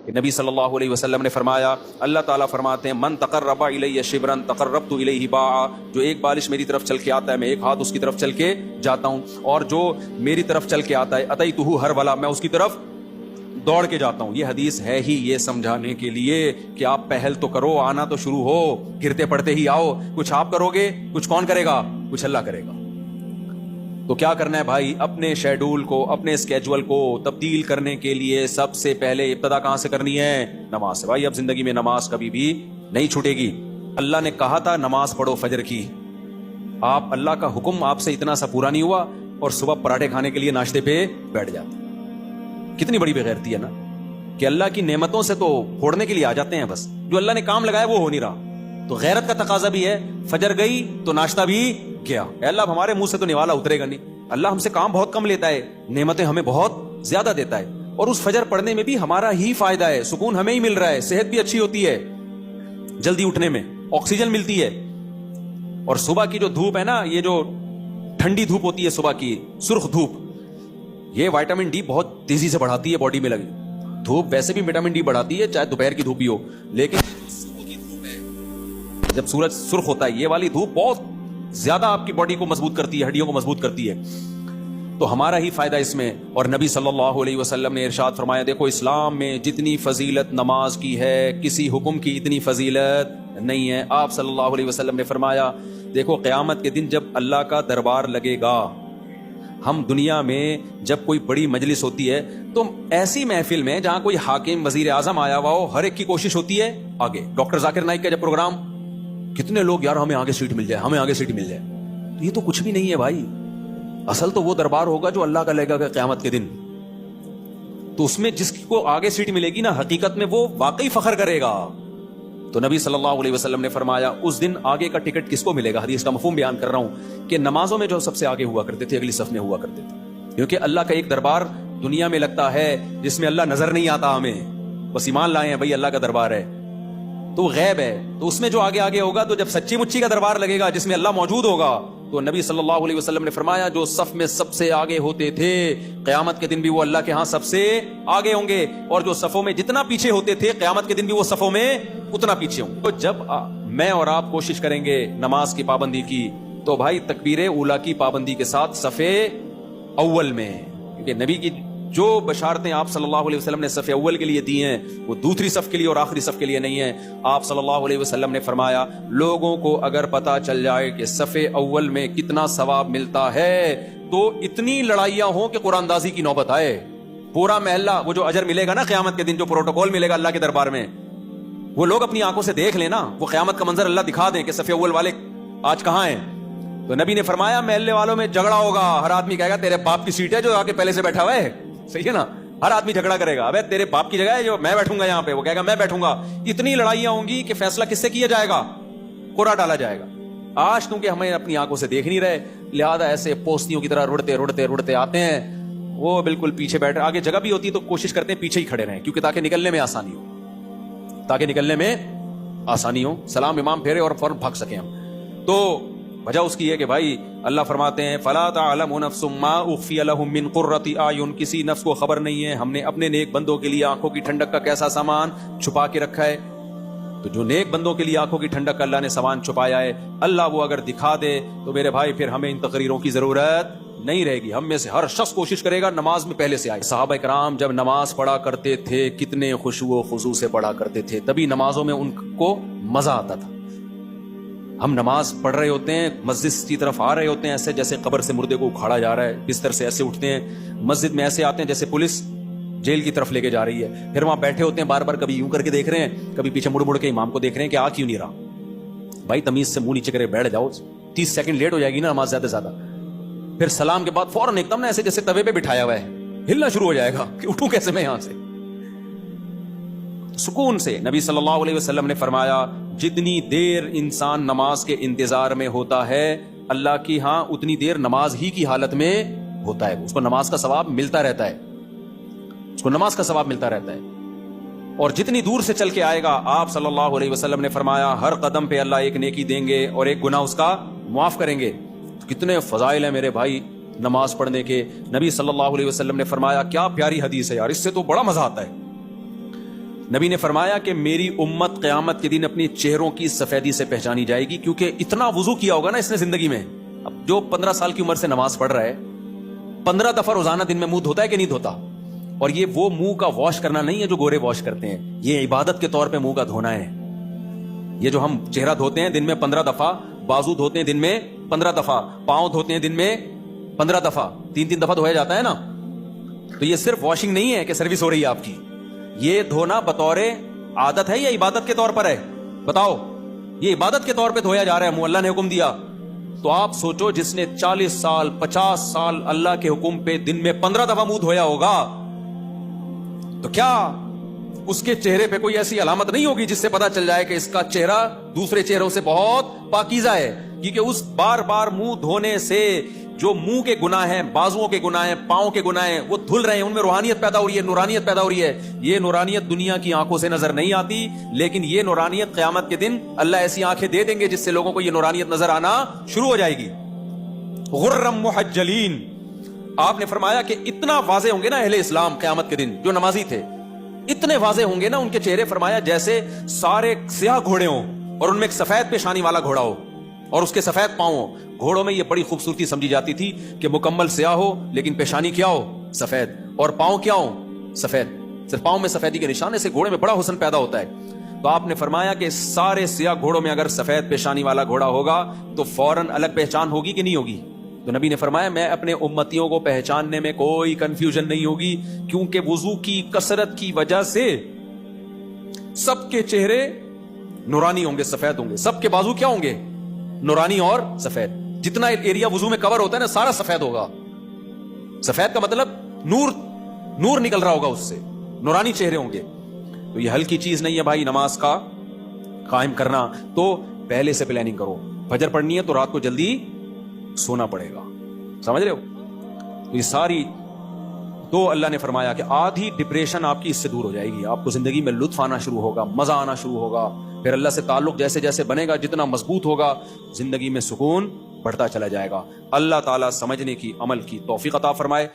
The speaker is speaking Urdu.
کہ نبی صلی اللہ علیہ وسلم نے فرمایا، اللہ تعالیٰ فرماتے ہیں من تقرب الی شبرا تقربت الیہ باعا، جو ایک بالش میری طرف چل کے آتا ہے میں ایک ہاتھ اس کی طرف چل کے جاتا ہوں، اور جو میری طرف چل کے آتا ہے اتیتہ ہرولا، میں اس کی طرف دوڑ کے جاتا ہوں۔ یہ حدیث ہے ہی یہ سمجھانے کے لیے کہ آپ پہل تو کرو، آنا تو شروع ہو، گرتے پڑتے ہی آؤ۔ کچھ آپ کرو گے، کچھ کون کرے گا؟ کچھ اللہ کرے گا۔ تو کیا کرنا ہے بھائی؟ اپنے شیڈول کو، اپنے اسکیجول کو تبدیل کرنے کے لیے سب سے پہلے ابتدا کہاں سے کرنی ہے؟ نماز سے۔ بھائی اب زندگی میں نماز کبھی بھی نہیں چھوٹے گی۔ اللہ نے کہا تھا نماز پڑھو فجر کی، آپ اللہ کا حکم آپ سے اتنا سا پورا نہیں ہوا اور صبح پراٹھے کھانے کے لیے ناشتے پہ بیٹھ جاتے۔ کتنی بڑی بے غیرتی ہے نا، کہ اللہ کی نعمتوں سے تو پھوڑنے کے لیے آ جاتے ہیں، بس جو اللہ نے کام لگایا وہ ہو نہیں رہا۔ تو غیرت کا تقاضا بھی ہے، فجر گئی تو ناشتہ بھی کیا۔ اے اللہ ہمارے منہ سے تو نوالا اترے گا نہیں، اللہ ہم سے کام بہت کم لیتا ہے، نعمتیں ہمیں بہت زیادہ دیتا ہے، اور اس فجر پڑھنے میں بھی ہمارا ہی فائدہ ہے، سکون ہمیں ہی مل رہا ہے، صحت بھی اچھی ہوتی ہے، جلدی اٹھنے میں آکسیجن ملتی ہے۔ اور صبح کی جو دھوپ ہے نا، یہ جو ٹھنڈی دھوپ ہوتی ہے صبح کی، سرخ دھوپ، یہ وائٹامن ڈی بہت تیزی سے بڑھاتی ہے باڈی میں لگی۔ دھوپ ویسے بھی وٹامن ڈی بڑھاتی ہے، چاہے دوپہر کی دھوپ ہی ہو، لیکن صبح کی دھوپ ہے جب سورج سرخ ہوتا ہے، یہ والی دھوپ بہت زیادہ آپ کی باڈی کو مضبوط کرتی ہے، ہڈیوں کو مضبوط کرتی ہے۔ تو ہمارا ہی فائدہ اس میں۔ اور نبی صلی اللہ علیہ وسلم نے ارشاد فرمایا، دیکھو اسلام میں جتنی فضیلت نماز کی ہے کسی حکم کی اتنی فضیلت نہیں ہے۔ آپ صلی اللہ علیہ وسلم نے فرمایا، دیکھو قیامت کے دن جب اللہ کا دربار لگے گا، ہم دنیا میں جب کوئی بڑی مجلس ہوتی ہے تو ایسی محفل میں جہاں کوئی حاکم وزیر اعظم آیا ہوا ہو، ہر ایک کی کوشش ہوتی ہے آگے۔ ڈاکٹر ذاکر نائک کا جب پروگرام، کتنے لوگ یار ہمیں آگے سیٹ مل جائے، ہمیں آگے سیٹ مل جائے۔ تو یہ تو کچھ بھی نہیں ہے بھائی، اصل تو وہ دربار ہوگا جو اللہ کا لگے گا قیامت کے دن۔ تو اس میں جس کو آگے سیٹ ملے گی نا، حقیقت میں وہ واقعی فخر کرے گا۔ تو نبی صلی اللہ علیہ وسلم نے فرمایا اس دن آگے کا ٹکٹ کس کو ملے گا؟ حدیث کا مفہوم بیان کر رہا ہوں کہ نمازوں میں جو سب سے آگے ہوا کرتے تھے، اگلی صف میں ہوا کرتے تھے، کیونکہ اللہ کا ایک دربار دنیا میں لگتا ہے جس میں اللہ نظر نہیں آتا ہمیں، بس ایمان لائے ہیں بھائی اللہ کا دربار ہے، تو غیب ہے۔ تو اس میں جو آگے آگے ہوگا، تو جب سچی مچی کا دربار لگے گا جس میں اللہ موجود ہوگا، تو نبی صلی اللہ علیہ وسلم نے فرمایا جو صف میں سب سے آگے ہوتے تھے قیامت کے دن بھی وہ اللہ کے ہاں سب سے آگے ہوں گے، اور جو صفوں میں جتنا پیچھے ہوتے تھے قیامت کے دن بھی وہ صفوں میں اتنا پیچھے ہوں گے۔ تو جب میں اور آپ کوشش کریں گے نماز کی پابندی کی، تو بھائی تکبیر اولیٰ کی پابندی کے ساتھ صف اول میں، کیونکہ نبی کی جو بشارتیں آپ صلی اللہ علیہ وسلم نے صف اول کے لیے دی ہیں وہ دوسری صف کے لیے اور آخری صف کے لیے نہیں ہیں۔ آپ صلی اللہ علیہ وسلم نے فرمایا لوگوں کو اگر پتا چل جائے کہ صف اول میں کتنا ثواب ملتا ہے تو اتنی لڑائیاں ہوں کہ قرآن اندازی کی نوبت آئے۔ پورا محلہ وہ جو اجر ملے گا نا قیامت کے دن، جو پروٹوکول ملے گا اللہ کے دربار میں، وہ لوگ اپنی آنکھوں سے دیکھ لینا، وہ قیامت کا منظر اللہ دکھا دیں کہ صف اول والے آج کہاں ہیں۔ تو نبی نے فرمایا محلے والوں میں جھگڑا ہوگا، ہر آدمی کہے گا تیرے باپ کی سیٹ ہے جو آگے پہلے سے بیٹھا ہوا ہے، صحیح ہے نا، ہر آدمی جھگڑا کرے گا، ابے تیرے باپ کی جگہ ہے جو میں بیٹھوں گا یہاں پہ، وہ کہے گا میں بیٹھوں گا۔ اتنی لڑائیاں ہوں گی کہ فیصلہ کس سے کیا جائے گا؟ قرعہ ڈالا جائے گا۔ آج کیونکہ ہمیں اپنی آنکھوں سے دیکھ نہیں رہے، لہذا ایسے پوستیوں کی طرح رڑتے آتے ہیں، وہ بالکل پیچھے بیٹھ رہے، آگے جگہ بھی ہوتی ہے تو کوشش کرتے ہیں پیچھے ہی کھڑے رہیں، کیونکہ تاکہ نکلنے میں آسانی ہو، سلام امام پھیرے اور فوراً بھاگ سکیں ہم۔ تو وجہ اس کی ہے کہ بھائی اللہ فرماتے ہیں فلا تعلم نفس ما اخفی لهم من قرۃ اعین، کسی نفس کو خبر نہیں ہے ہم نے اپنے نیک بندوں کے لیے آنکھوں کی ٹھنڈک کا کیسا سامان چھپا کے رکھا ہے۔ تو جو نیک بندوں کے لیے آنکھوں کی ٹھنڈک کا اللہ نے سامان چھپایا ہے، اللہ وہ اگر دکھا دے تو میرے بھائی پھر ہمیں ان تقریروں کی ضرورت نہیں رہے گی۔ ہم میں سے ہر شخص کوشش کرے گا نماز میں پہلے سے آئے۔ صحابہ کرام جب نماز پڑھا کرتے تھے کتنے خشوع و خضوع سے پڑھا کرتے تھے، تبھی نمازوں میں ان کو مزہ آتا تھا۔ ہم نماز پڑھ رہے ہوتے ہیں، مسجد کی طرف آ رہے ہوتے ہیں ایسے جیسے قبر سے مردے کو اکھاڑا جا رہا ہے، بستر سے ایسے اٹھتے ہیں، مسجد میں ایسے آتے ہیں جیسے پولیس جیل کی طرف لے کے جا رہی ہے، پھر وہاں بیٹھے ہوتے ہیں بار بار، کبھی یوں کر کے دیکھ رہے ہیں، کبھی پیچھے مڑ کے امام کو دیکھ رہے ہیں کہ آ کیوں نہیں رہا۔ بھائی تمیز سے منہ نیچے کرے بیٹھ جاؤ، 30 سیکنڈ لیٹ ہو جائے گی نا نماز زیادہ سے زیادہ، پھر سلام کے بعد فوراً ایک دم نا ایسے جیسے توے پہ بٹھایا ہوا ہے، ہلنا شروع ہو جائے گا کہ اٹھوں کیسے میں یہاں سے، سکون سے۔ نبی صلی اللہ علیہ وسلم نے فرمایا جتنی دیر انسان نماز کے انتظار میں ہوتا ہے اللہ کی ہاں اتنی دیر نماز ہی کی حالت میں ہوتا ہے، اس کو نماز کا ثواب ملتا رہتا ہے، اس کو نماز کا ثواب ملتا رہتا ہے۔ اور جتنی دور سے چل کے آئے گا، آپ صلی اللہ علیہ وسلم نے فرمایا ہر قدم پہ اللہ ایک نیکی دیں گے اور ایک گناہ اس کا معاف کریں گے۔ کتنے فضائل ہیں میرے بھائی نماز پڑھنے کے۔ نبی صلی اللہ علیہ وسلم نے فرمایا، کیا پیاری حدیث ہے یار، اس سے تو بڑا مزہ آتا ہے۔ نبی نے فرمایا کہ میری امت قیامت کے دن اپنی چہروں کی سفیدی سے پہچانی جائے گی، کیونکہ اتنا وضو کیا ہوگا نا اس نے زندگی میں. اب جو 15 سال کی عمر سے نماز پڑھ رہا ہے، 15 دفعہ روزانہ دن میں منہ دھوتا ہے کہ نہیں دھوتا؟ اور یہ وہ منہ کا واش کرنا نہیں ہے جو گورے واش کرتے ہیں، یہ عبادت کے طور پہ منہ کا دھونا ہے. یہ جو ہم چہرہ دھوتے ہیں دن میں 15 دفعہ، بازو دھوتے ہیں دن میں 15 دفعہ، پاؤں دھوتے ہیں دن میں 15 دفعہ، 3 دفعہ دھویا جاتا ہے نا. تو یہ صرف واشنگ نہیں ہے کہ سروس ہو رہی ہے آپ کی، یہ دھونا بطور عادت ہے یا عبادت کے طور پر ہے؟ بتاؤ. یہ عبادت کے طور پہ دھویا جا رہا ہے منہ، اللہ نے حکم دیا. تو آپ سوچو جس نے 40 سال 50 سال اللہ کے حکم پہ دن میں 15 دفعہ منہ دھویا ہوگا، تو کیا اس کے چہرے پہ کوئی ایسی علامت نہیں ہوگی جس سے پتا چل جائے کہ اس کا چہرہ دوسرے چہروں سے بہت پاکیزہ ہے؟ کیونکہ اس بار بار منہ دھونے سے جو منہ کے گناہ ہیں، بازوؤں کے گناہ ہیں، پاؤں کے گناہ ہیں، وہ دھل رہے ہیں، ان میں روحانیت پیدا ہو رہی ہے، نورانیت پیدا ہو رہی ہے. یہ نورانیت دنیا کی آنکھوں سے نظر نہیں آتی، لیکن یہ نورانیت قیامت کے دن اللہ ایسی آنکھیں دے دیں گے جس سے لوگوں کو یہ نورانیت نظر آنا شروع ہو جائے گی. غرم محجلین. آپ نے فرمایا کہ اتنا واضح ہوں گے نا اہل اسلام قیامت کے دن، جو نمازی تھے اتنے واضح ہوں گے نا ان کے چہرے، فرمایا جیسے سارے سیاہ گھوڑے ہوں اور ان میں ایک سفید پیشانی والا گھوڑا ہو اور اس کے سفید پاؤں ہو. گھوڑوں میں یہ بڑی خوبصورتی سمجھی جاتی تھی کہ مکمل سیاہ ہو لیکن پیشانی کیا ہو؟ سفید، اور پاؤں کیا ہو؟ سفید. صرف پاؤں میں سفیدی کے نشانے سے گھوڑے میں بڑا حسن پیدا ہوتا ہے. تو آپ نے فرمایا کہ سارے سیاہ گھوڑوں میں اگر سفید پیشانی والا گھوڑا ہوگا تو فوراً الگ پہچان ہوگی کہ نہیں ہوگی؟ تو نبی نے فرمایا میں اپنے امتیوں کو پہچاننے میں کوئی کنفیوژن نہیں ہوگی، کیونکہ وضو کی کثرت کی وجہ سے سب کے چہرے نورانی ہوں گے، سفید ہوں گے. سب کے بازو کیا ہوں گے؟ نورانی اور سفید. جتنا ایریا وضو میں کور ہوتا ہے نا سارا سفید ہوگا. سفید کا مطلب نور نکل رہا ہوگا، اس سے نورانی چہرے ہوں گے. تو یہ ہلکی چیز نہیں ہے بھائی نماز کا قائم کرنا. تو پہلے سے پلاننگ کرو. فجر پڑھنی ہے تو رات کو جلدی سونا پڑے گا، سمجھ رہے ہو؟ تو یہ ساری، تو اللہ نے فرمایا کہ آدھی ڈپریشن آپ کی اس سے دور ہو جائے گی. آپ کو زندگی میں لطف آنا شروع ہوگا، مزہ آنا شروع ہوگا. پھر اللہ سے تعلق جیسے جیسے بنے گا، جتنا مضبوط ہوگا، زندگی میں سکون بڑھتا چلا جائے گا. اللہ تعالیٰ سمجھنے کی، عمل کی توفیق عطا فرمائے.